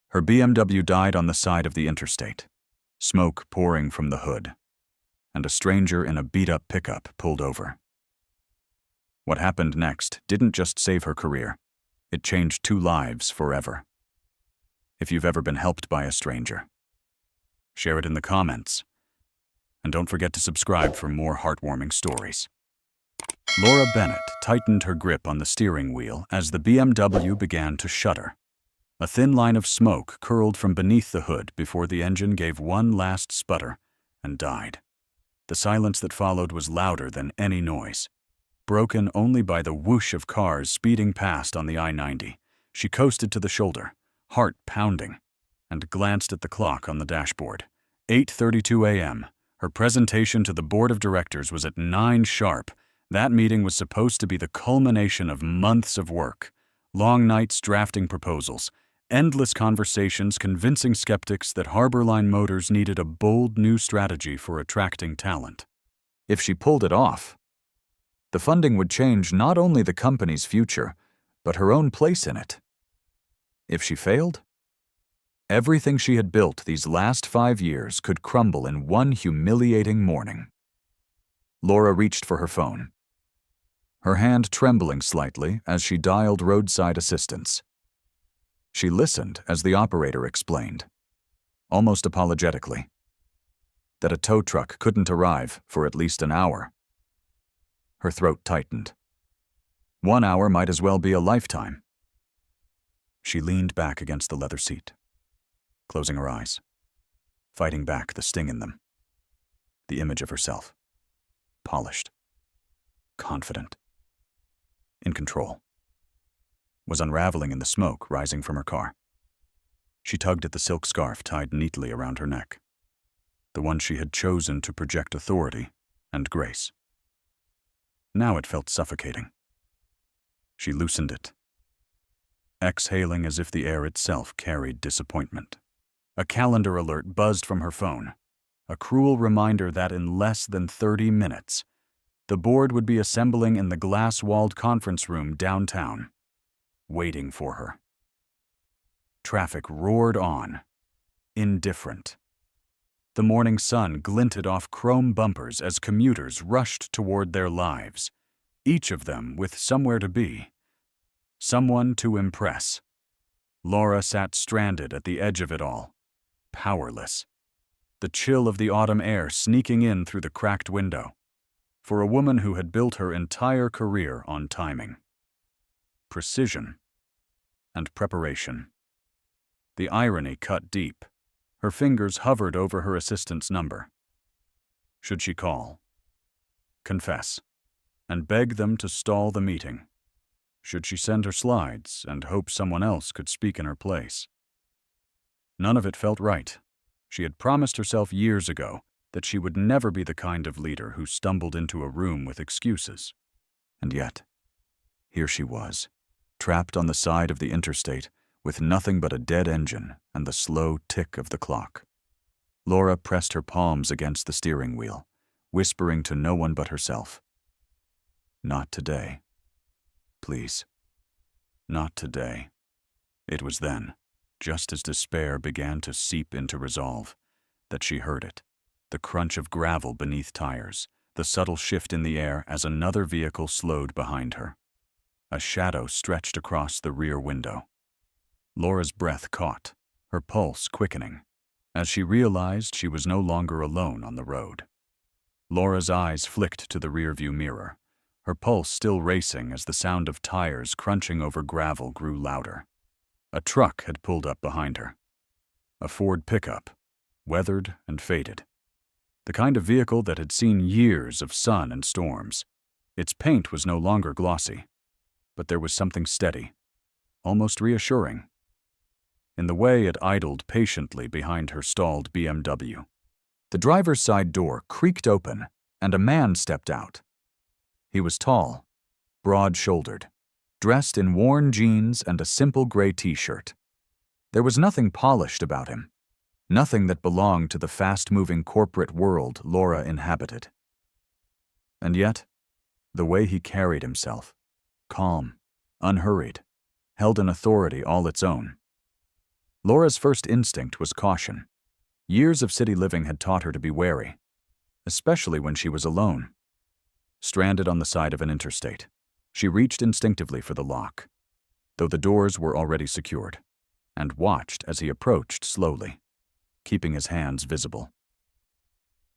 Her BMW died on the side of the interstate, smoke pouring from the hood, and a stranger in a beat-up pickup pulled over. What happened next didn't just save her career, it changed 2 lives forever. If you've ever been helped by a stranger, share it in the comments, and don't forget to subscribe for more heartwarming stories. Laura Bennett tightened her grip on the steering wheel as the BMW began to shudder. A thin line of smoke curled from beneath the hood before the engine gave one last sputter and died. The silence that followed was louder than any noise. Broken only by the whoosh of cars speeding past on the I-90, she coasted to the shoulder, heart pounding, and glanced at the clock on the dashboard. 8:32 a.m. Her presentation to the board of directors was at 9 sharp. That meeting was supposed to be the culmination of months of work. Long nights drafting proposals, endless conversations convincing skeptics that Harborline Motors needed a bold new strategy for attracting talent. If she pulled it off, the funding would change not only the company's future, but her own place in it. If she failed, everything she had built these last 5 years could crumble in one humiliating morning. Laura reached for her phone, her hand trembling slightly as she dialed roadside assistance. She listened as the operator explained, almost apologetically, that a tow truck couldn't arrive for at least an hour. Her throat tightened. 1 hour might as well be a lifetime. She leaned back against the leather seat, closing her eyes, fighting back the sting in them. The image of herself, polished, confident, in control, was unraveling in the smoke rising from her car. She tugged at the silk scarf tied neatly around her neck, the one she had chosen to project authority and grace. Now it felt suffocating. She loosened it, exhaling as if the air itself carried disappointment. A calendar alert buzzed from her phone, a cruel reminder that in less than 30 minutes, the board would be assembling in the glass-walled conference room downtown, waiting for her. Traffic roared on, indifferent. The morning sun glinted off chrome bumpers as commuters rushed toward their lives, each of them with somewhere to be, someone to impress. Laura sat stranded at the edge of it all, powerless, the chill of the autumn air sneaking in through the cracked window, for a woman who had built her entire career on timing, precision, and preparation. The irony cut deep. Her fingers hovered over her assistant's number. Should she call, confess, and beg them to stall the meeting? Should she send her slides and hope someone else could speak in her place? None of it felt right. She had promised herself years ago that she would never be the kind of leader who stumbled into a room with excuses. And yet, here she was, trapped on the side of the interstate, with nothing but a dead engine and the slow tick of the clock. Laura pressed her palms against the steering wheel, whispering to no one but herself, "Not today. Please. Not today." It was then, just as despair began to seep into resolve, that she heard it, the crunch of gravel beneath tires, the subtle shift in the air as another vehicle slowed behind her. A shadow stretched across the rear window. Laura's breath caught, her pulse quickening, as she realized she was no longer alone on the road. Laura's eyes flicked to the rearview mirror, her pulse still racing as the sound of tires crunching over gravel grew louder. A truck had pulled up behind her. A Ford pickup, weathered and faded. The kind of vehicle that had seen years of sun and storms. Its paint was no longer glossy, but there was something steady, almost reassuring, in the way it idled patiently behind her stalled BMW. The driver's side door creaked open, and a man stepped out. He was tall, broad-shouldered, dressed in worn jeans and a simple gray t-shirt. There was nothing polished about him, nothing that belonged to the fast-moving corporate world Laura inhabited. And yet, the way he carried himself, calm, unhurried, held an authority all its own. Laura's first instinct was caution. Years of city living had taught her to be wary, especially when she was alone. Stranded on the side of an interstate, she reached instinctively for the lock, though the doors were already secured, and watched as he approached slowly, keeping his hands visible.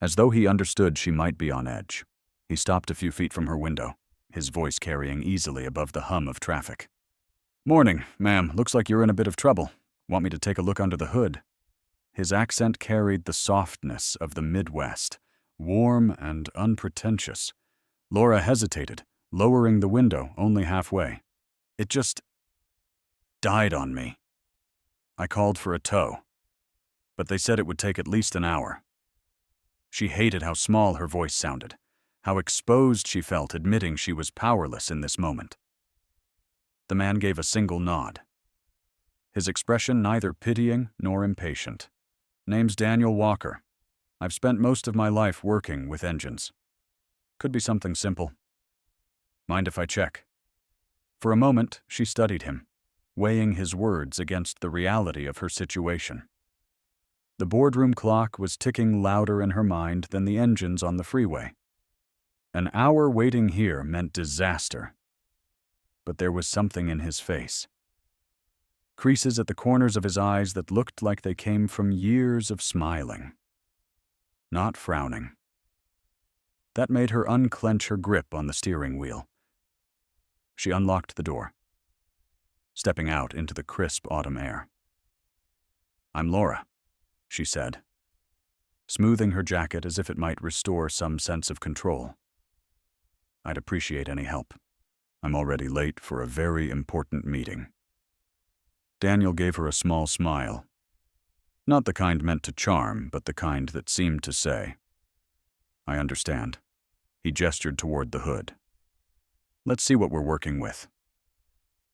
As though he understood she might be on edge, he stopped a few feet from her window, his voice carrying easily above the hum of traffic. "Morning, ma'am. Looks like you're in a bit of trouble. Want me to take a look under the hood?" His accent carried the softness of the Midwest, warm and unpretentious. Laura hesitated, lowering the window only halfway. "It just died on me. I called for a tow, but they said it would take at least an hour." She hated how small her voice sounded, how exposed she felt admitting she was powerless in this moment. The man gave a single nod, his expression neither pitying nor impatient. "Name's Daniel Walker. I've spent most of my life working with engines. Could be something simple. Mind if I check?" For a moment, she studied him, weighing his words against the reality of her situation. The boardroom clock was ticking louder in her mind than the engines on the freeway. An hour waiting here meant disaster. But there was something in his face. Creases at the corners of his eyes that looked like they came from years of smiling, not frowning. That made her unclench her grip on the steering wheel. She unlocked the door, stepping out into the crisp autumn air. "I'm Laura," she said, smoothing her jacket as if it might restore some sense of control. "I'd appreciate any help. I'm already late for a very important meeting." Daniel gave her a small smile. Not the kind meant to charm, but the kind that seemed to say, "I understand." He gestured toward the hood. "Let's see what we're working with."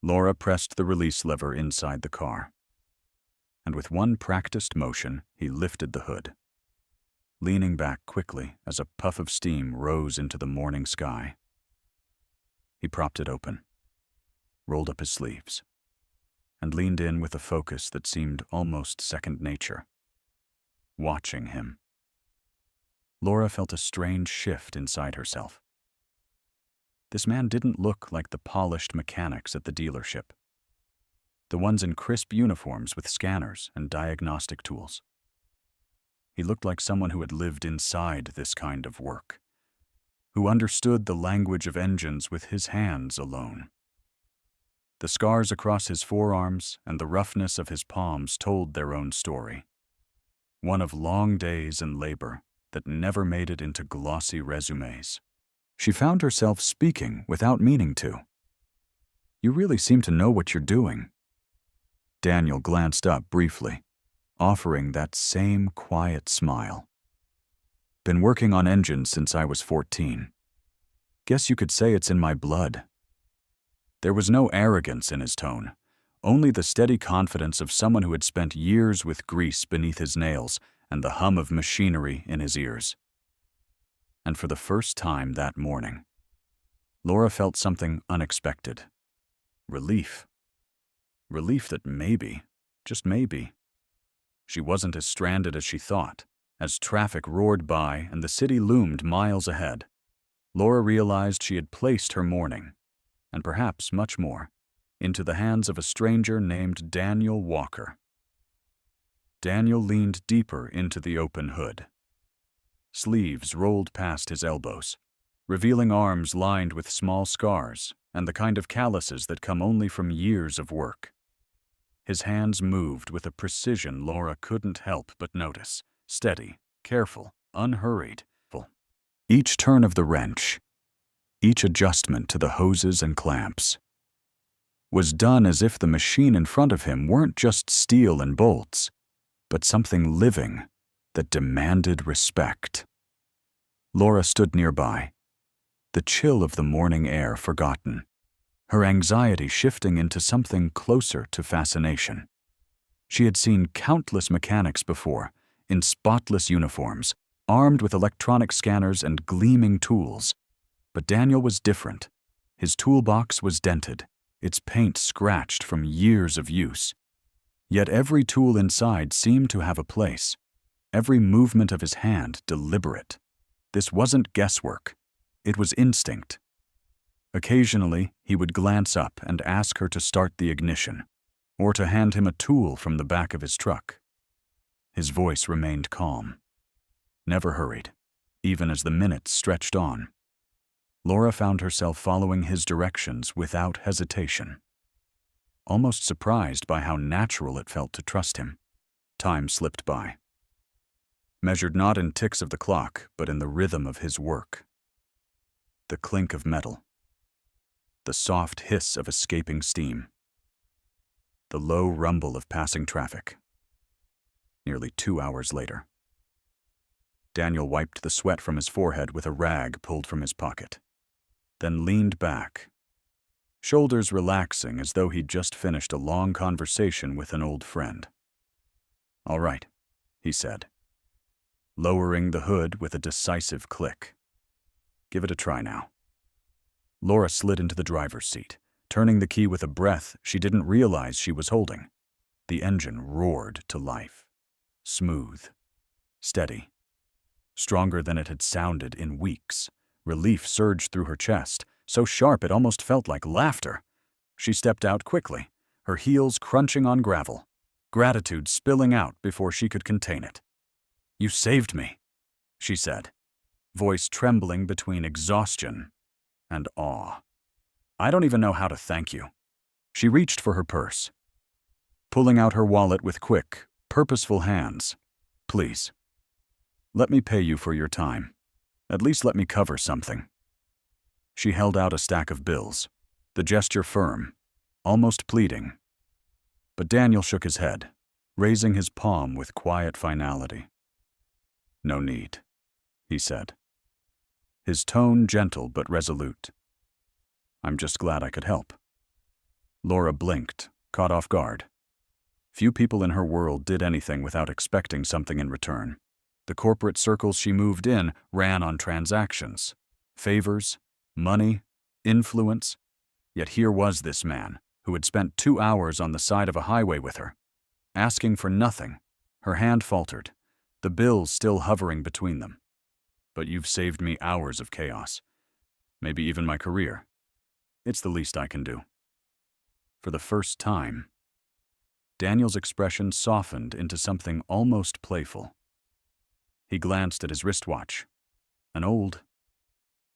Laura pressed the release lever inside the car, and with one practiced motion, he lifted the hood, leaning back quickly as a puff of steam rose into the morning sky. He propped it open, rolled up his sleeves, and leaned in with a focus that seemed almost second nature, watching him. Laura felt a strange shift inside herself. This man didn't look like the polished mechanics at the dealership, the ones in crisp uniforms with scanners and diagnostic tools. He looked like someone who had lived inside this kind of work, who understood the language of engines with his hands alone. The scars across his forearms and the roughness of his palms told their own story, one of long days and labor that never made it into glossy resumes. She found herself speaking without meaning to. "You really seem to know what you're doing." Daniel glanced up briefly, offering that same quiet smile. "Been working on engines since I was 14. Guess you could say it's in my blood." There was no arrogance in his tone, only the steady confidence of someone who had spent years with grease beneath his nails and the hum of machinery in his ears. And for the first time that morning, Laura felt something unexpected. Relief. Relief that maybe, just maybe, she wasn't as stranded as she thought. As traffic roared by and the city loomed miles ahead, Laura realized she had placed her morning, and perhaps much more, into the hands of a stranger named Daniel Walker. Daniel leaned deeper into the open hood. Sleeves rolled past his elbows, revealing arms lined with small scars and the kind of calluses that come only from years of work. His hands moved with a precision Laura couldn't help but notice, steady, careful, unhurried. Each turn of the wrench, each adjustment to the hoses and clamps, was done as if the machine in front of him weren't just steel and bolts, but something living that demanded respect. Laura stood nearby, the chill of the morning air forgotten, her anxiety shifting into something closer to fascination. She had seen countless mechanics before, in spotless uniforms, armed with electronic scanners and gleaming tools. But Daniel was different. His toolbox was dented, its paint scratched from years of use. Yet every tool inside seemed to have a place, every movement of his hand deliberate. This wasn't guesswork. It was instinct. Occasionally, he would glance up and ask her to start the ignition, or to hand him a tool from the back of his truck. His voice remained calm, never hurried, even as the minutes stretched on. Laura found herself following his directions without hesitation. Almost surprised by how natural it felt to trust him, time slipped by. Measured not in ticks of the clock, but in the rhythm of his work. The clink of metal. The soft hiss of escaping steam. The low rumble of passing traffic. Nearly 2 hours later. Daniel wiped the sweat from his forehead with a rag pulled from his pocket, then leaned back, shoulders relaxing as though he'd just finished a long conversation with an old friend. "All right," he said, lowering the hood with a decisive click. "Give it a try now." Laura slid into the driver's seat, turning the key with a breath she didn't realize she was holding. The engine roared to life. Smooth, steady, stronger than it had sounded in weeks. Relief surged through her chest, so sharp it almost felt like laughter. She stepped out quickly, her heels crunching on gravel, gratitude spilling out before she could contain it. "You saved me," she said, voice trembling between exhaustion and awe. "I don't even know how to thank you." She reached for her purse, pulling out her wallet with quick, purposeful hands. "Please, let me pay you for your time. At least let me cover something." She held out a stack of bills, the gesture firm, almost pleading. But Daniel shook his head, raising his palm with quiet finality. "No need," he said, his tone gentle but resolute. "I'm just glad I could help." Laura blinked, caught off guard. Few people in her world did anything without expecting something in return. The corporate circles she moved in ran on transactions, favors, money, influence. Yet here was this man, who had spent 2 hours on the side of a highway with her, asking for nothing. Her hand faltered, the bills still hovering between them. "But you've saved me hours of chaos. Maybe even my career. It's the least I can do." For the first time, Daniel's expression softened into something almost playful. He glanced at his wristwatch, an old,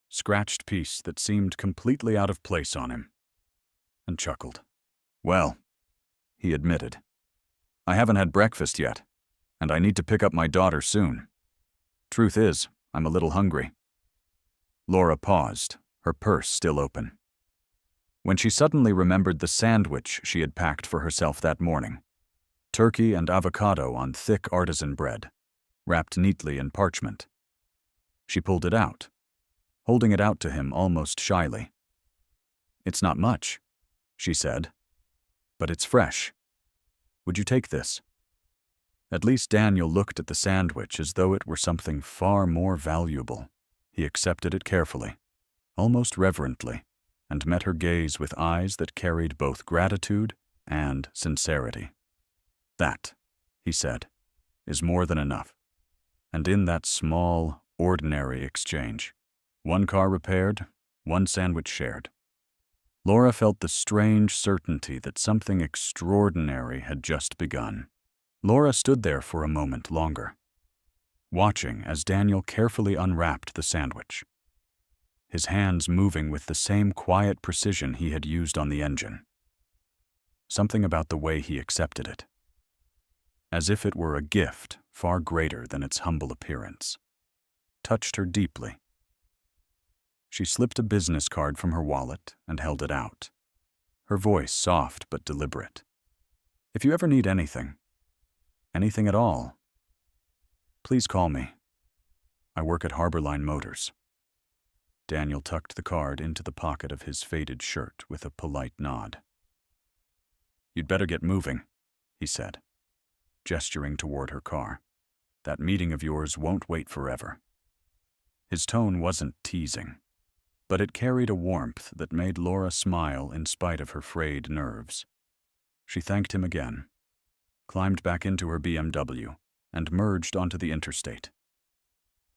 scratched piece that seemed completely out of place on him, and chuckled. "Well," he admitted, "I haven't had breakfast yet, and I need to pick up my daughter soon. Truth is, I'm a little hungry." Laura paused, her purse still open. When she suddenly remembered the sandwich she had packed for herself that morning, turkey and avocado on thick artisan bread, wrapped neatly in parchment. She pulled it out, holding it out to him almost shyly. "It's not much," she said, "but it's fresh. Would you take this?" At least Daniel looked at the sandwich as though it were something far more valuable. He accepted it carefully, almost reverently, and met her gaze with eyes that carried both gratitude and sincerity. "That," he said, "is more than enough." And in that small, ordinary exchange, one car repaired, one sandwich shared, Laura felt the strange certainty that something extraordinary had just begun. Laura stood there for a moment longer, watching as Daniel carefully unwrapped the sandwich, his hands moving with the same quiet precision he had used on the engine. Something about the way he accepted it, as if it were a gift far greater than its humble appearance, touched her deeply. She slipped a business card from her wallet and held it out, her voice soft but deliberate. "If you ever need anything at all, please call me. I work at Harborline Motors." Daniel tucked the card into the pocket of his faded shirt with a polite nod. "You'd better get moving," he said, gesturing toward her car. "That meeting of yours won't wait forever." His tone wasn't teasing, but it carried a warmth that made Laura smile in spite of her frayed nerves. She thanked him again, climbed back into her BMW, and merged onto the interstate.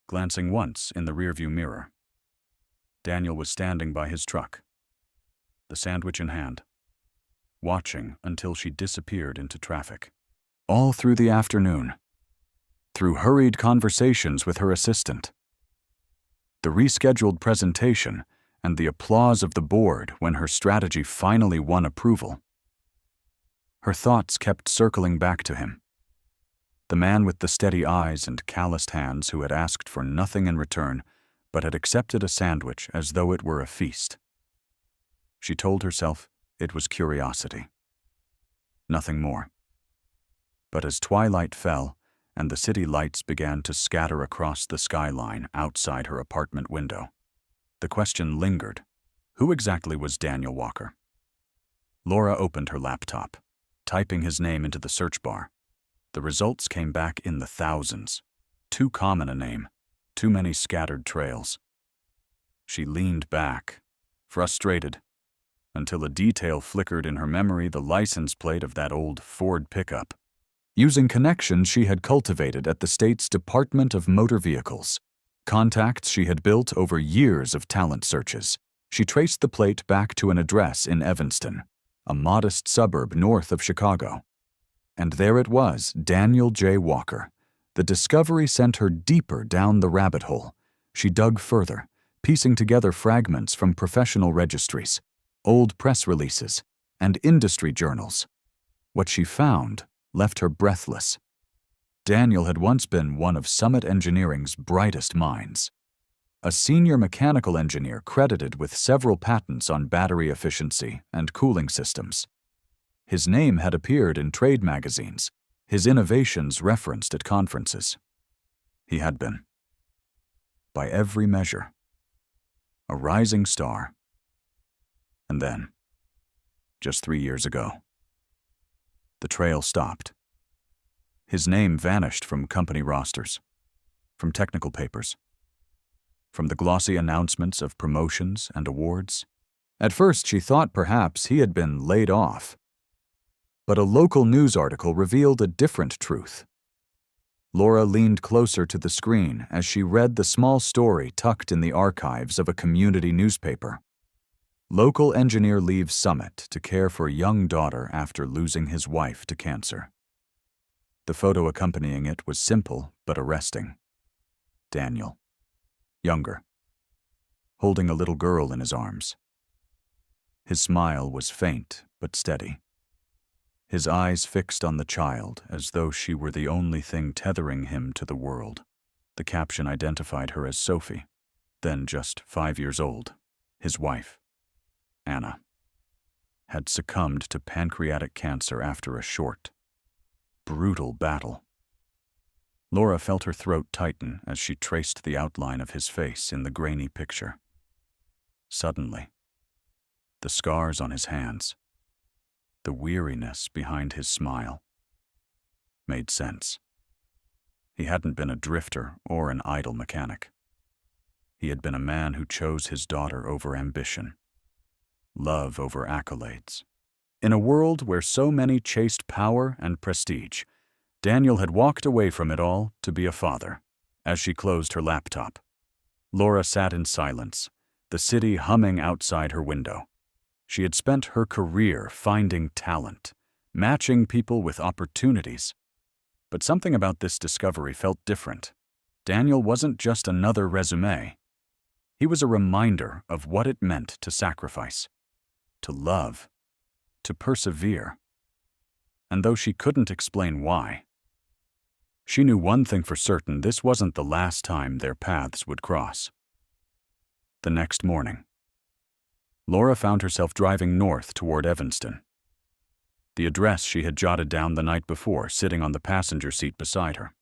Glancing once in the rearview mirror, Daniel was standing by his truck, the sandwich in hand, watching until she disappeared into traffic. All through the afternoon, through hurried conversations with her assistant, the rescheduled presentation, and the applause of the board when her strategy finally won approval, her thoughts kept circling back to him. The man with the steady eyes and calloused hands who had asked for nothing in return but had accepted a sandwich as though it were a feast. She told herself it was curiosity. Nothing more. But as twilight fell and the city lights began to scatter across the skyline outside her apartment window, the question lingered. Who exactly was Daniel Walker? Laura opened her laptop, typing his name into the search bar. The results came back in the thousands. Too common a name, too many scattered trails. She leaned back, frustrated, until a detail flickered in her memory: the license plate of that old Ford pickup. Using connections she had cultivated at the state's Department of Motor Vehicles, contacts she had built over years of talent searches, she traced the plate back to an address in Evanston, a modest suburb north of Chicago. And there it was, Daniel J. Walker. The discovery sent her deeper down the rabbit hole. She dug further, piecing together fragments from professional registries, old press releases, and industry journals. What she found left her breathless. Daniel had once been one of Summit Engineering's brightest minds, a senior mechanical engineer credited with several patents on battery efficiency and cooling systems. His name had appeared in trade magazines, his innovations referenced at conferences. He had been, by every measure, a rising star. And then, just 3 years ago, the trail stopped. His name vanished from company rosters, from technical papers, from the glossy announcements of promotions and awards. At first she thought perhaps he had been laid off. But a local news article revealed a different truth. Laura leaned closer to the screen as she read the small story tucked in the archives of a community newspaper. Local engineer leaves Summit to care for young daughter after losing his wife to cancer. The photo accompanying it was simple but arresting. Daniel, younger, holding a little girl in his arms. His smile was faint but steady, his eyes fixed on the child as though she were the only thing tethering him to the world. The caption identified her as Sophie, then just 5 years old. His wife, Anna, had succumbed to pancreatic cancer after a short, brutal battle. Laura felt her throat tighten as she traced the outline of his face in the grainy picture. Suddenly, the scars on his hands, the weariness behind his smile, made sense. He hadn't been a drifter or an idle mechanic. He had been a man who chose his daughter over ambition, love over accolades. In a world where so many chased power and prestige, Daniel had walked away from it all to be a father. As she closed her laptop, Laura sat in silence, the city humming outside her window. She had spent her career finding talent, matching people with opportunities. But something about this discovery felt different. Daniel wasn't just another resume. He was a reminder of what it meant to sacrifice, to love, to persevere. And though she couldn't explain why, she knew one thing for certain: this wasn't the last time their paths would cross. The next morning, Laura found herself driving north toward Evanston. The address she had jotted down the night before sitting on the passenger seat beside her.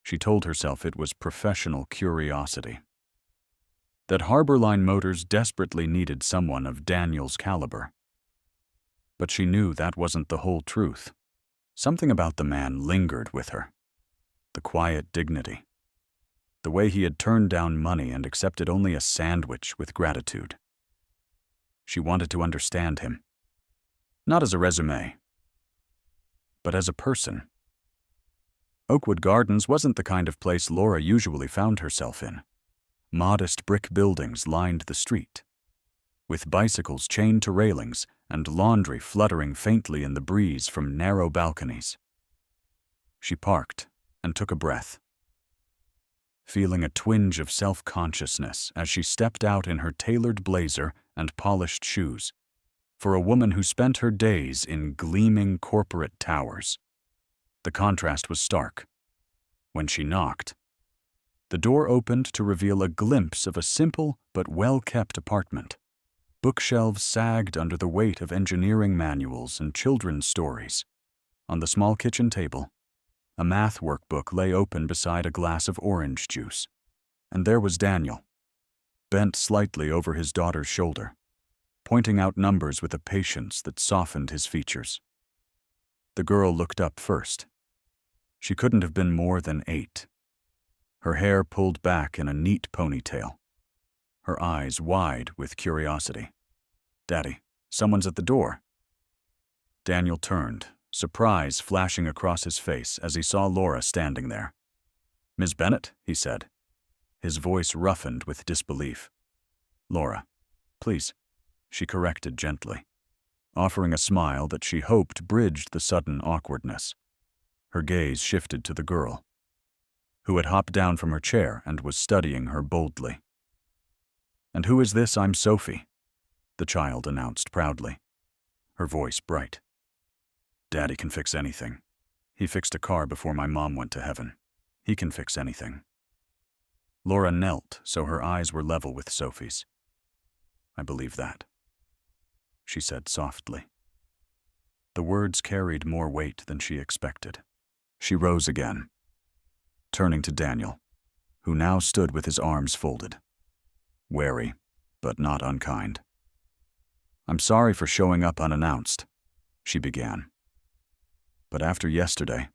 She told herself it was professional curiosity, that Harborline Motors desperately needed someone of Daniel's caliber. But she knew that wasn't the whole truth. Something about the man lingered with her. The quiet dignity, the way he had turned down money and accepted only a sandwich with gratitude. She wanted to understand him, not as a resume, but as a person. Oakwood Gardens wasn't the kind of place Laura usually found herself in. Modest brick buildings lined the street, with bicycles chained to railings and laundry fluttering faintly in the breeze from narrow balconies. She parked and took a breath, feeling a twinge of self-consciousness as she stepped out in her tailored blazer and polished shoes, for a woman who spent her days in gleaming corporate towers. The contrast was stark. When she knocked, the door opened to reveal a glimpse of a simple but well-kept apartment. Bookshelves sagged under the weight of engineering manuals and children's stories. On the small kitchen table, a math workbook lay open beside a glass of orange juice. And there was Daniel, bent slightly over his daughter's shoulder, pointing out numbers with a patience that softened his features. The girl looked up first. She couldn't have been more than 8. Her hair pulled back in a neat ponytail, her eyes wide with curiosity. "Daddy, someone's at the door." Daniel turned, surprise flashing across his face as he saw Laura standing there. "Ms. Bennett," he said, his voice roughened with disbelief. "Laura, please," she corrected gently, offering a smile that she hoped bridged the sudden awkwardness. Her gaze shifted to the girl, who had hopped down from her chair and was studying her boldly. "And who is this? I'm Sophie," the child announced proudly, her voice bright. "Daddy can fix anything. He fixed a car before my mom went to heaven. He can fix anything." Laura knelt so her eyes were level with Sophie's. "I believe that," she said softly. The words carried more weight than she expected. She rose again, turning to Daniel, who now stood with his arms folded, wary but not unkind. "I'm sorry for showing up unannounced," she began. "But after yesterday,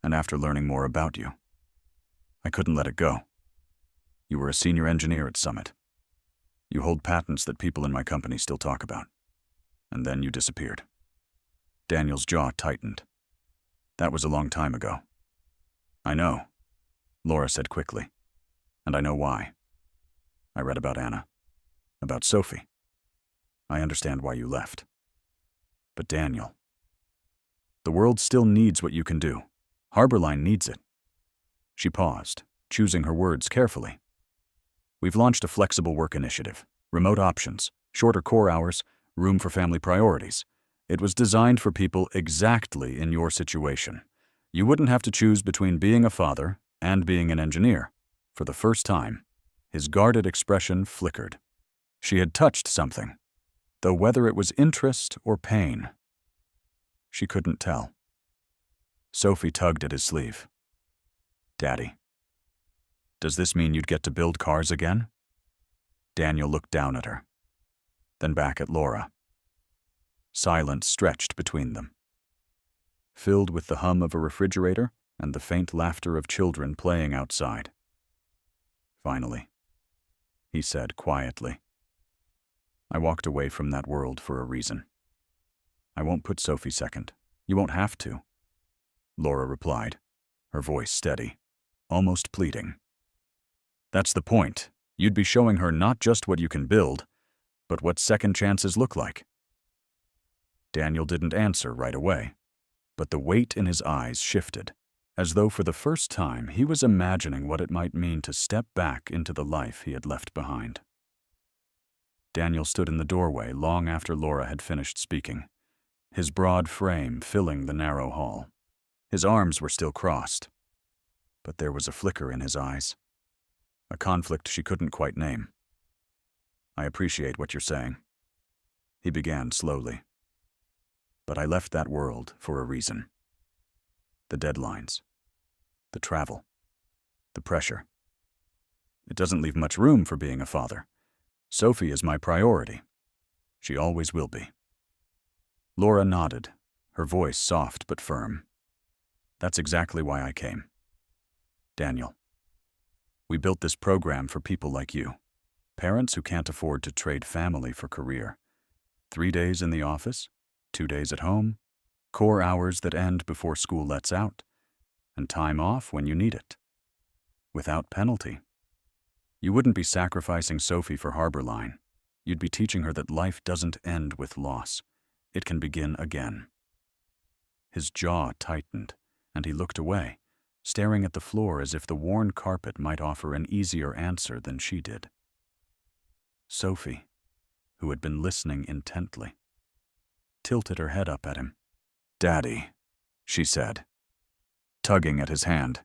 and after learning more about you, I couldn't let it go. You were a senior engineer at Summit. You hold patents that people in my company still talk about. And then you disappeared." Daniel's jaw tightened. "That was a long time ago." "I know," Laura said quickly. "And I know why. I read about Anna, about Sophie. I understand why you left. But Daniel, the world still needs what you can do. Harborline needs it." She paused, choosing her words carefully. "We've launched a flexible work initiative, remote options, shorter core hours, room for family priorities. It was designed for people exactly in your situation. You wouldn't have to choose between being a father and being an engineer." For the first time, his guarded expression flickered. She had touched something, though whether it was interest or pain, she couldn't tell. Sophie tugged at his sleeve. "Daddy, does this mean you'd get to build cars again?" Daniel looked down at her, then back at Laura. Silence stretched between them, filled with the hum of a refrigerator and the faint laughter of children playing outside. "Finally," he said quietly. "I walked away from that world for a reason. I won't put Sophie second. You won't have to," Laura replied, her voice steady, almost pleading. "That's the point. You'd be showing her not just what you can build, but what second chances look like." Daniel didn't answer right away, but the weight in his eyes shifted, as though for the first time he was imagining what it might mean to step back into the life he had left behind. Daniel stood in the doorway long after Laura had finished speaking, his broad frame filling the narrow hall. His arms were still crossed, but there was a flicker in his eyes, a conflict she couldn't quite name. "I appreciate what you're saying," he began slowly. "But I left that world for a reason. The deadlines, the travel, the pressure. It doesn't leave much room for being a father. Sophie is my priority. She always will be." Laura nodded, her voice soft but firm. "That's exactly why I came. Daniel, we built this program for people like you, parents who can't afford to trade family for career. 3 days in the office, 2 days at home, core hours that end before school lets out, and time off when you need it. Without penalty. You wouldn't be sacrificing Sophie for Harbor Line. You'd be teaching her that life doesn't end with loss. It can begin again. His jaw tightened, and he looked away, staring at the floor as if the worn carpet might offer an easier answer than she did. Sophie, who had been listening intently, tilted her head up at him. "Daddy," she said, tugging at his hand.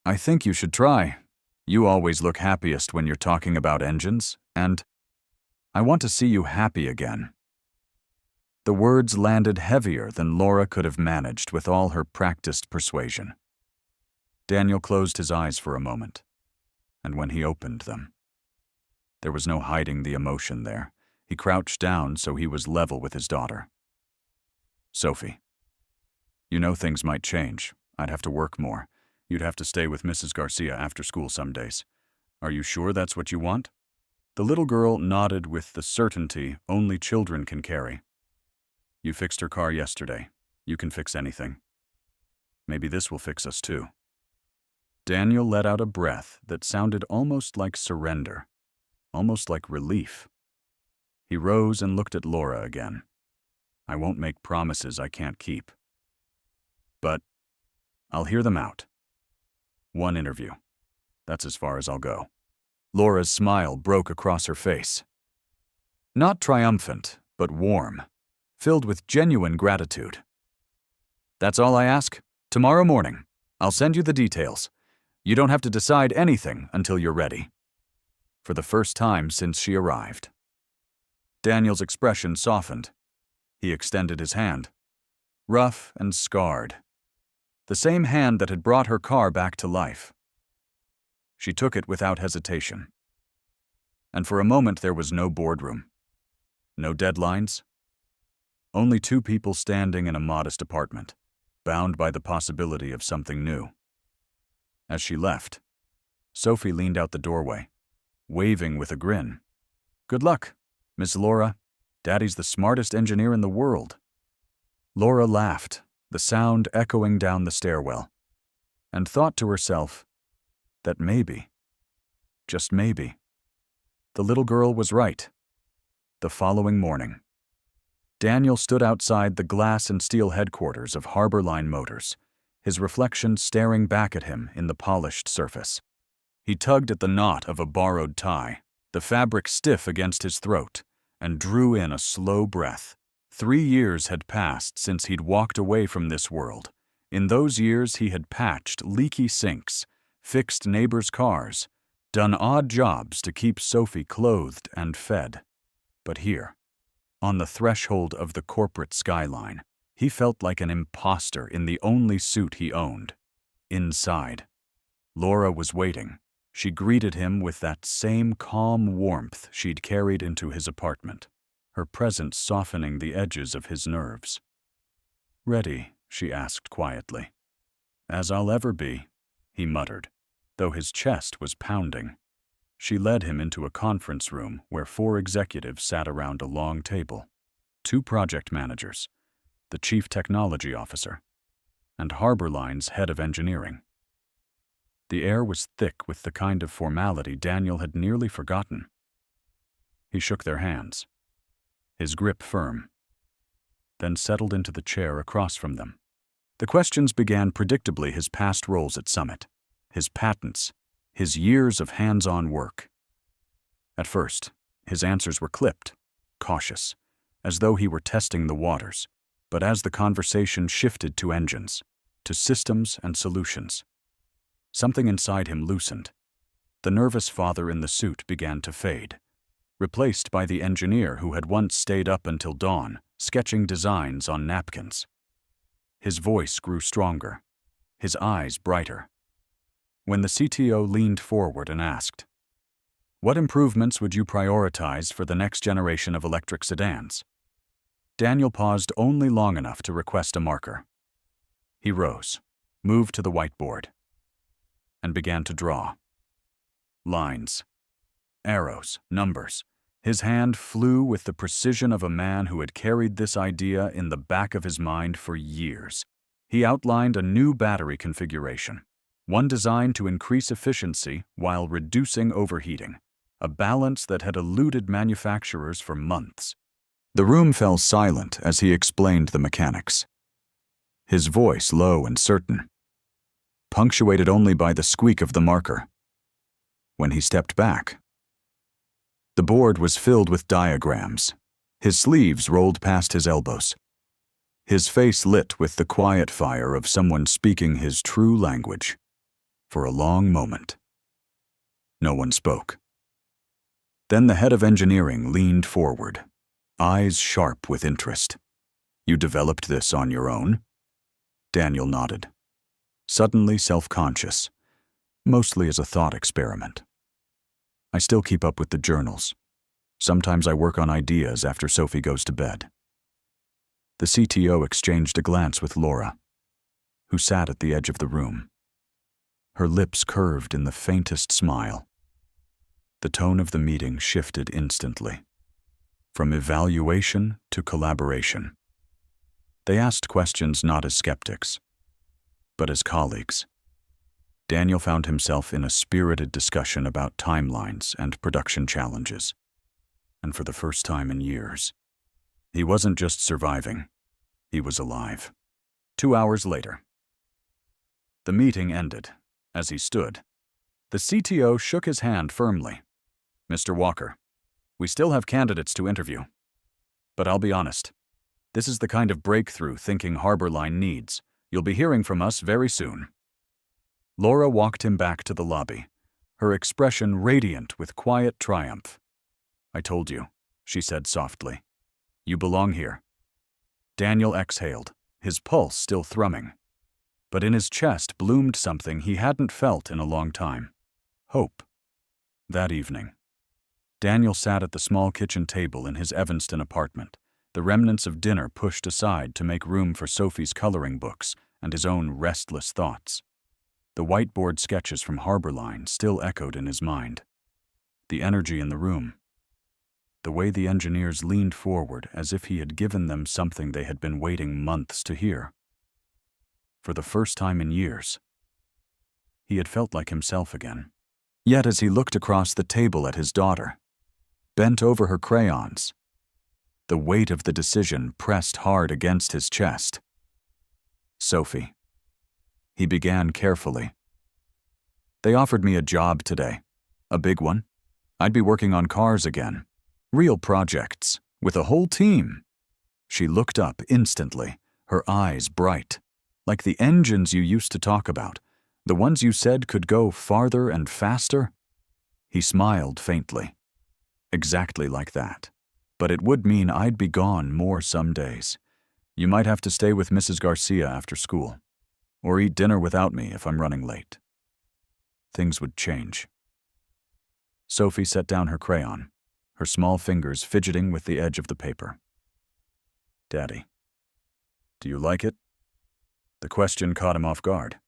"I think you should try. You always look happiest when you're talking about engines, and I want to see you happy again." The words landed heavier than Laura could have managed with all her practiced persuasion. Daniel closed his eyes for a moment, and when he opened them, there was no hiding the emotion there. He crouched down so he was level with his daughter. "Sophie, you know things might change. I'd have to work more. You'd have to stay with Mrs. Garcia after school some days. Are you sure that's what you want?" The little girl nodded with the certainty only children can carry. "You fixed her car yesterday. You can fix anything. Maybe this will fix us too." Daniel let out a breath that sounded almost like surrender, almost like relief. He rose and looked at Laura again. "I won't make promises I can't keep. But I'll hear them out. One interview. That's as far as I'll go." Laura's smile broke across her face. Not triumphant, but warm, filled with genuine gratitude. "That's all I ask. Tomorrow morning, I'll send you the details. You don't have to decide anything until you're ready." For the first time since she arrived. Daniel's expression softened. He extended his hand. Rough and scarred. The same hand that had brought her car back to life. She took it without hesitation. And for a moment there was no boardroom. No deadlines. Only two people standing in a modest apartment, bound by the possibility of something new. As she left, Sophie leaned out the doorway, waving with a grin. "Good luck, Miss Laura. Daddy's the smartest engineer in the world." Laura laughed, the sound echoing down the stairwell, and thought to herself that maybe, just maybe, the little girl was right. The following morning, Daniel stood outside the glass and steel headquarters of Harbor Line Motors, his reflection staring back at him in the polished surface. He tugged at the knot of a borrowed tie, the fabric stiff against his throat, and drew in a slow breath. 3 years had passed since he'd walked away from this world. In those years he had patched leaky sinks, fixed neighbors' cars, done odd jobs to keep Sophie clothed and fed. But here, on the threshold of the corporate skyline, he felt like an imposter in the only suit he owned. Inside, Laura was waiting. She greeted him with that same calm warmth she'd carried into his apartment, her presence softening the edges of his nerves. "Ready?" she asked quietly. "As I'll ever be," he muttered, though his chest was pounding. She led him into a conference room where 4 executives sat around a long table. 2 project managers, the chief technology officer, and Harbor Line's head of engineering. The air was thick with the kind of formality Daniel had nearly forgotten. He shook their hands, his grip firm, then settled into the chair across from them. The questions began predictably: his past roles at Summit, his patents, his years of hands-on work. At first, his answers were clipped, cautious, as though he were testing the waters. But as the conversation shifted to engines, to systems and solutions, something inside him loosened. The nervous father in the suit began to fade, replaced by the engineer who had once stayed up until dawn, sketching designs on napkins. His voice grew stronger, his eyes brighter. When the CTO leaned forward and asked, "What improvements would you prioritize for the next generation of electric sedans?" Daniel paused only long enough to request a marker. He rose, moved to the whiteboard, and began to draw. Lines, arrows, numbers, His hand flew with the precision of a man who had carried this idea in the back of his mind for years. He outlined a new battery configuration, one designed to increase efficiency while reducing overheating, a balance that had eluded manufacturers for months. The room fell silent as he explained the mechanics, his voice low and certain, punctuated only by the squeak of the marker. When he stepped back, the board was filled with diagrams. His sleeves rolled past his elbows, his face lit with the quiet fire of someone speaking his true language. For a long moment, no one spoke. Then the head of engineering leaned forward, eyes sharp with interest. "You developed this on your own?" Daniel nodded, suddenly self-conscious, mostly as a thought experiment. "I still keep up with the journals. Sometimes I work on ideas after Sophie goes to bed." The CTO exchanged a glance with Laura, who sat at the edge of the room. Her lips curved in the faintest smile. The tone of the meeting shifted instantly, from evaluation to collaboration. They asked questions not as skeptics, but as colleagues. Daniel found himself in a spirited discussion about timelines and production challenges. And for the first time in years, he wasn't just surviving, he was alive. 2 hours later, the meeting ended. As he stood, the CTO shook his hand firmly. "Mr. Walker, we still have candidates to interview. But I'll be honest, this is the kind of breakthrough thinking Harborline needs. You'll be hearing from us very soon." Laura walked him back to the lobby, her expression radiant with quiet triumph. "I told you," she said softly. "You belong here." Daniel exhaled, his pulse still thrumming. But in his chest bloomed something he hadn't felt in a long time: hope. That evening, Daniel sat at the small kitchen table in his Evanston apartment, the remnants of dinner pushed aside to make room for Sophie's coloring books and his own restless thoughts. The whiteboard sketches from Harborline still echoed in his mind. The energy in the room, the way the engineers leaned forward as if he had given them something they had been waiting months to hear. For the first time in years, he had felt like himself again. Yet as he looked across the table at his daughter, bent over her crayons, the weight of the decision pressed hard against his chest. "Sophie," he began carefully. "They offered me a job today, a big one. I'd be working on cars again, real projects, with a whole team." She looked up instantly, her eyes bright. "Like the engines you used to talk about, the ones you said could go farther and faster?" He smiled faintly. "Exactly like that. But it would mean I'd be gone more some days. You might have to stay with Mrs. Garcia after school, or eat dinner without me if I'm running late." Things would change. Sophie set down her crayon, her small fingers fidgeting with the edge of the paper. "Daddy, do you like it?" The question caught him off guard.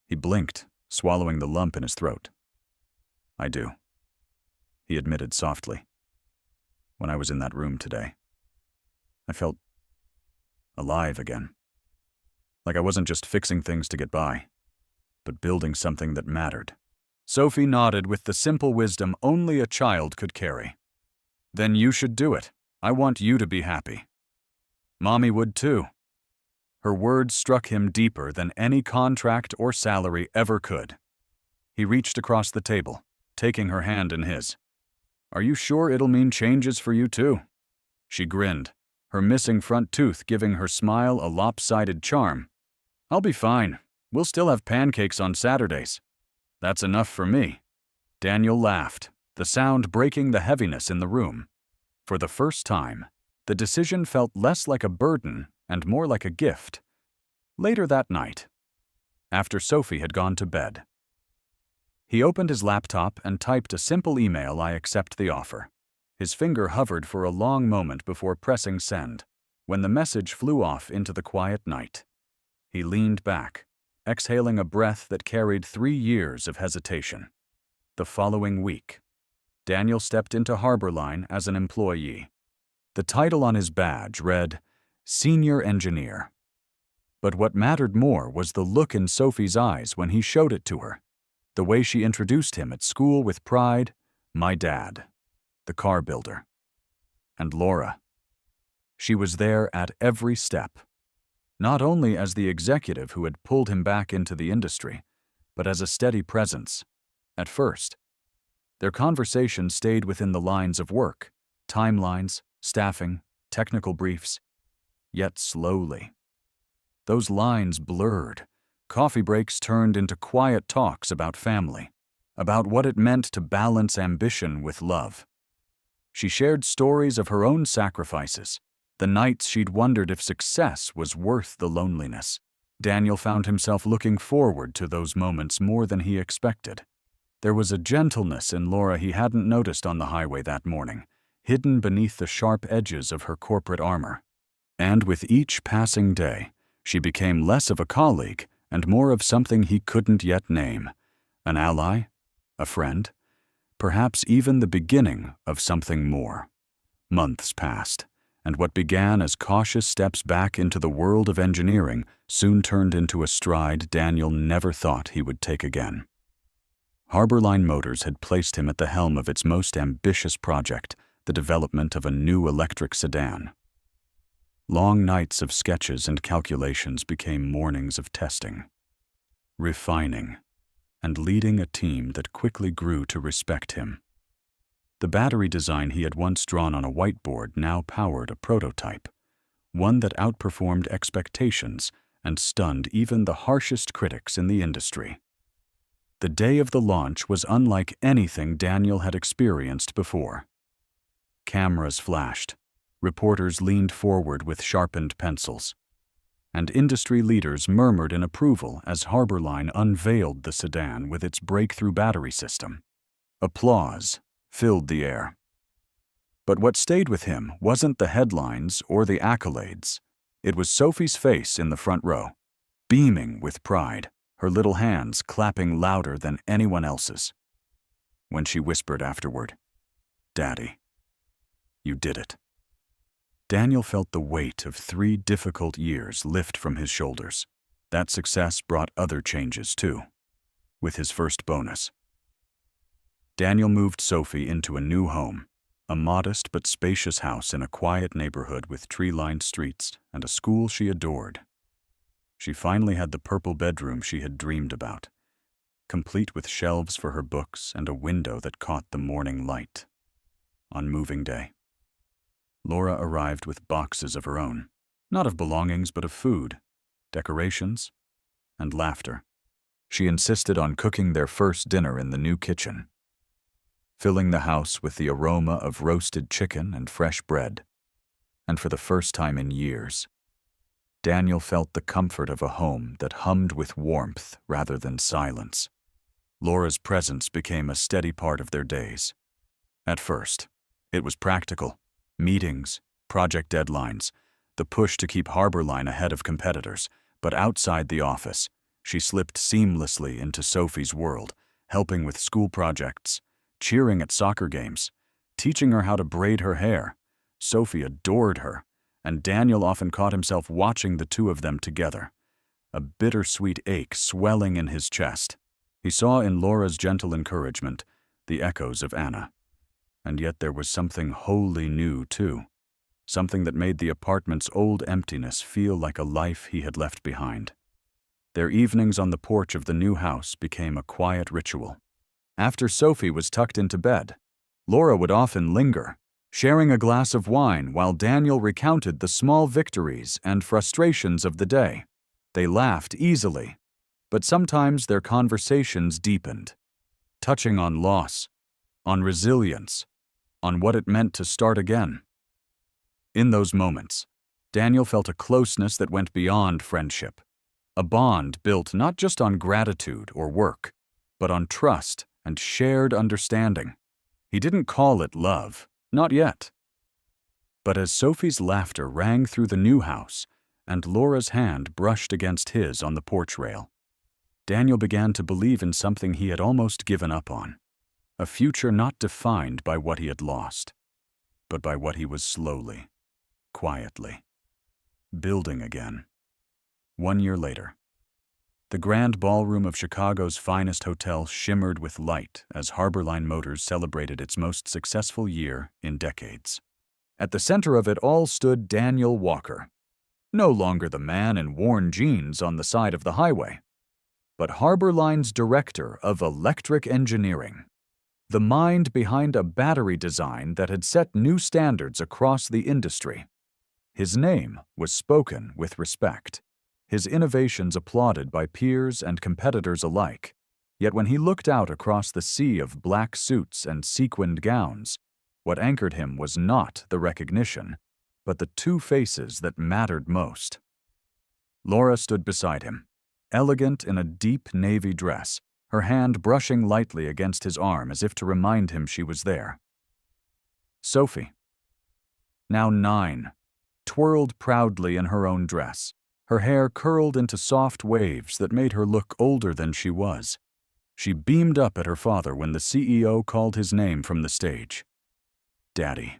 He blinked, swallowing the lump in his throat. "I do," he admitted softly. "When I was in that room today, I felt alive again. Like I wasn't just fixing things to get by, but building something that mattered." Sophie nodded with the simple wisdom only a child could carry. "Then you should do it. I want you to be happy." "Mommy would too." Her words struck him deeper than any contract or salary ever could. He reached across the table, taking her hand in his. "Are you sure it'll mean changes for you too?" She grinned, her missing front tooth giving her smile a lopsided charm. "I'll be fine. We'll still have pancakes on Saturdays." "That's enough for me." Daniel laughed, the sound breaking the heaviness in the room. For the first time, the decision felt less like a burden and more like a gift. Later that night, after Sophie had gone to bed, he opened his laptop and typed a simple email: "I accept the offer." His finger hovered for a long moment before pressing send, when the message flew off into the quiet night. He leaned back, exhaling a breath that carried 3 years of hesitation. The following week, Daniel stepped into Harborline as an employee. The title on his badge read, Senior Engineer. But what mattered more was the look in Sophie's eyes when he showed it to her. The way she introduced him at school with pride, my dad, the car builder. And Laura. She was there at every step. Not only as the executive who had pulled him back into the industry, but as a steady presence. At first, their conversation stayed within the lines of work, timelines, staffing, technical briefs. Yet slowly, those lines blurred. Coffee breaks turned into quiet talks about family, about what it meant to balance ambition with love. She shared stories of her own sacrifices, the nights she'd wondered if success was worth the loneliness. Daniel found himself looking forward to those moments more than he expected. There was a gentleness in Laura he hadn't noticed on the highway that morning, hidden beneath the sharp edges of her corporate armor. And with each passing day, she became less of a colleague and more of something he couldn't yet name. An ally? A friend? Perhaps even the beginning of something more. Months passed, and what began as cautious steps back into the world of engineering soon turned into a stride Daniel never thought he would take again. Harborline Motors had placed him at the helm of its most ambitious project, the development of a new electric sedan. Long nights of sketches and calculations became mornings of testing, refining, and leading a team that quickly grew to respect him. The battery design he had once drawn on a whiteboard now powered a prototype, one that outperformed expectations and stunned even the harshest critics in the industry. The day of the launch was unlike anything Daniel had experienced before. Cameras flashed, reporters leaned forward with sharpened pencils, and industry leaders murmured in approval as Harborline unveiled the sedan with its breakthrough battery system. Applause filled the air. But what stayed with him wasn't the headlines or the accolades. It was Sophie's face in the front row, beaming with pride, her little hands clapping louder than anyone else's. When she whispered afterward, "Daddy, you did it." Daniel felt the weight of 3 difficult years lift from his shoulders. That success brought other changes too, with his first bonus. Daniel moved Sophie into a new home, a modest but spacious house in a quiet neighborhood with tree-lined streets and a school she adored. She finally had the purple bedroom she had dreamed about, complete with shelves for her books and a window that caught the morning light. On moving day, Laura arrived with boxes of her own, not of belongings but of food, decorations, and laughter. She insisted on cooking their first dinner in the new kitchen, filling the house with the aroma of roasted chicken and fresh bread. And for the first time in years, Daniel felt the comfort of a home that hummed with warmth rather than silence. Laura's presence became a steady part of their days. At first, it was practical. Meetings, project deadlines, the push to keep Harborline ahead of competitors. But outside the office, she slipped seamlessly into Sophie's world, helping with school projects, cheering at soccer games, teaching her how to braid her hair. Sophie adored her, and Daniel often caught himself watching the two of them together, a bittersweet ache swelling in his chest. He saw in Laura's gentle encouragement the echoes of Anna. And yet there was something wholly new, too. Something that made the apartment's old emptiness feel like a life he had left behind. Their evenings on the porch of the new house became a quiet ritual. After Sophie was tucked into bed, Laura would often linger, sharing a glass of wine while Daniel recounted the small victories and frustrations of the day. They laughed easily, but sometimes their conversations deepened, touching on loss, on resilience, on what it meant to start again. In those moments, Daniel felt a closeness that went beyond friendship, a bond built not just on gratitude or work, but on trust and shared understanding. He didn't call it love, not yet. But as Sophie's laughter rang through the new house and Laura's hand brushed against his on the porch rail, Daniel began to believe in something he had almost given up on, A future not defined by what he had lost, but by what he was slowly, quietly, building again. 1 year later, the grand ballroom of Chicago's finest hotel shimmered with light as Harborline Motors celebrated its most successful year in decades. At the center of it all stood Daniel Walker, no longer the man in worn jeans on the side of the highway, but Harborline's director of electric engineering, the mind behind a battery design that had set new standards across the industry. His name was spoken with respect, his innovations applauded by peers and competitors alike. Yet when he looked out across the sea of black suits and sequined gowns, what anchored him was not the recognition, but the two faces that mattered most. Laura stood beside him, elegant in a deep navy dress, her hand brushing lightly against his arm as if to remind him she was there. Sophie, now 9, twirled proudly in her own dress, her hair curled into soft waves that made her look older than she was. She beamed up at her father when the CEO called his name from the stage. "Daddy."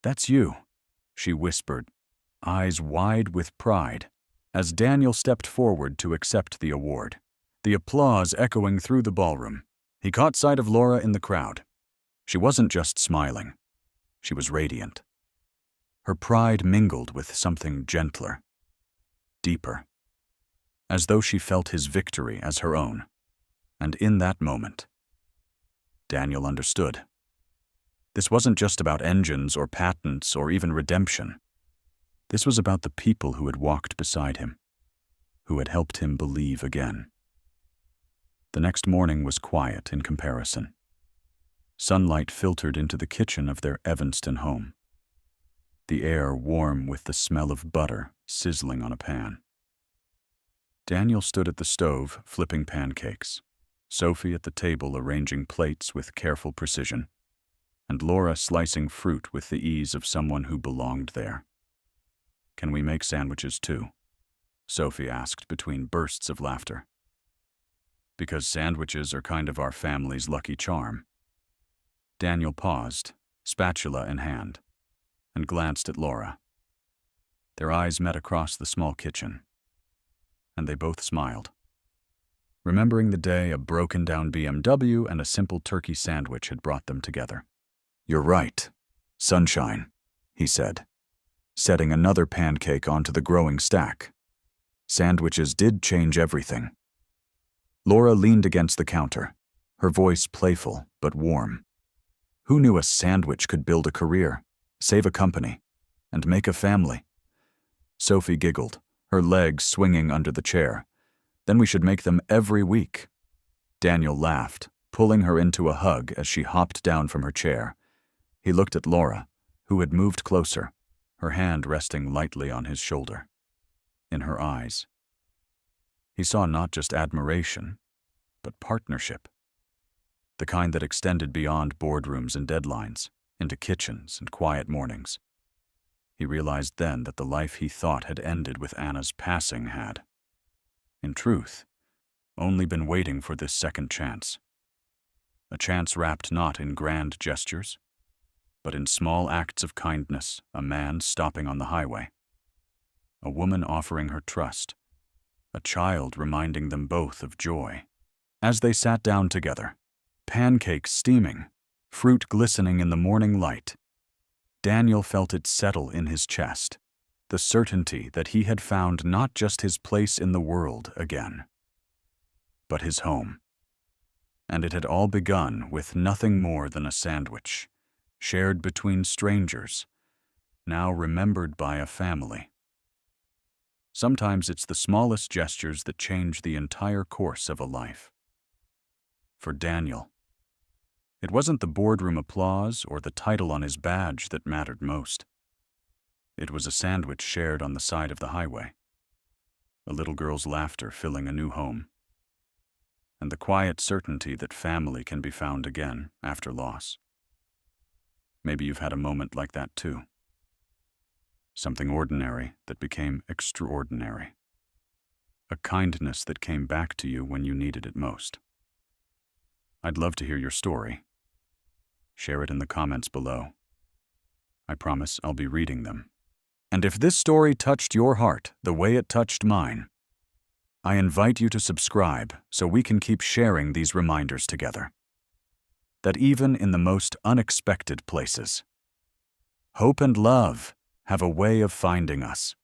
"That's you," she whispered, eyes wide with pride, as Daniel stepped forward to accept the award. The applause echoing through the ballroom. He caught sight of Laura in the crowd. She wasn't just smiling. She was radiant. Her pride mingled with something gentler, deeper, as though she felt his victory as her own. And in that moment, Daniel understood. This wasn't just about engines or patents or even redemption. This was about the people who had walked beside him, who had helped him believe again. The next morning was quiet in comparison. Sunlight filtered into the kitchen of their Evanston home, the air warm with the smell of butter sizzling on a pan. Daniel stood at the stove flipping pancakes, Sophie at the table arranging plates with careful precision, and Laura slicing fruit with the ease of someone who belonged there. "Can we make sandwiches too?" Sophie asked between bursts of laughter. "Because sandwiches are kind of our family's lucky charm." Daniel paused, spatula in hand, and glanced at Laura. Their eyes met across the small kitchen, and they both smiled, remembering the day a broken-down BMW and a simple turkey sandwich had brought them together. "You're right, sunshine," he said, setting another pancake onto the growing stack. Sandwiches did change everything. Laura leaned against the counter, her voice playful but warm. Who knew a sandwich could build a career, save a company, and make a family? Sophie giggled, her legs swinging under the chair. "Then we should make them every week." Daniel laughed, pulling her into a hug as she hopped down from her chair. He looked at Laura, who had moved closer, her hand resting lightly on his shoulder. In her eyes, he saw not just admiration, but partnership. The kind that extended beyond boardrooms and deadlines, into kitchens and quiet mornings. He realized then that the life he thought had ended with Anna's passing had, in truth, only been waiting for this second chance. A chance wrapped not in grand gestures, but in small acts of kindness, a man stopping on the highway, a woman offering her trust, a child reminding them both of joy. As they sat down together, pancakes steaming, fruit glistening in the morning light, Daniel felt it settle in his chest, the certainty that he had found not just his place in the world again, but his home. And it had all begun with nothing more than a sandwich, shared between strangers, now remembered by a family. Sometimes it's the smallest gestures that change the entire course of a life. For Daniel, it wasn't the boardroom applause or the title on his badge that mattered most. It was a sandwich shared on the side of the highway, a little girl's laughter filling a new home, and the quiet certainty that family can be found again after loss. Maybe you've had a moment like that too. Something ordinary that became extraordinary. A kindness that came back to you when you needed it most. I'd love to hear your story. Share it in the comments below. I promise I'll be reading them. And if this story touched your heart the way it touched mine, I invite you to subscribe so we can keep sharing these reminders together. That even in the most unexpected places, hope and love have a way of finding us.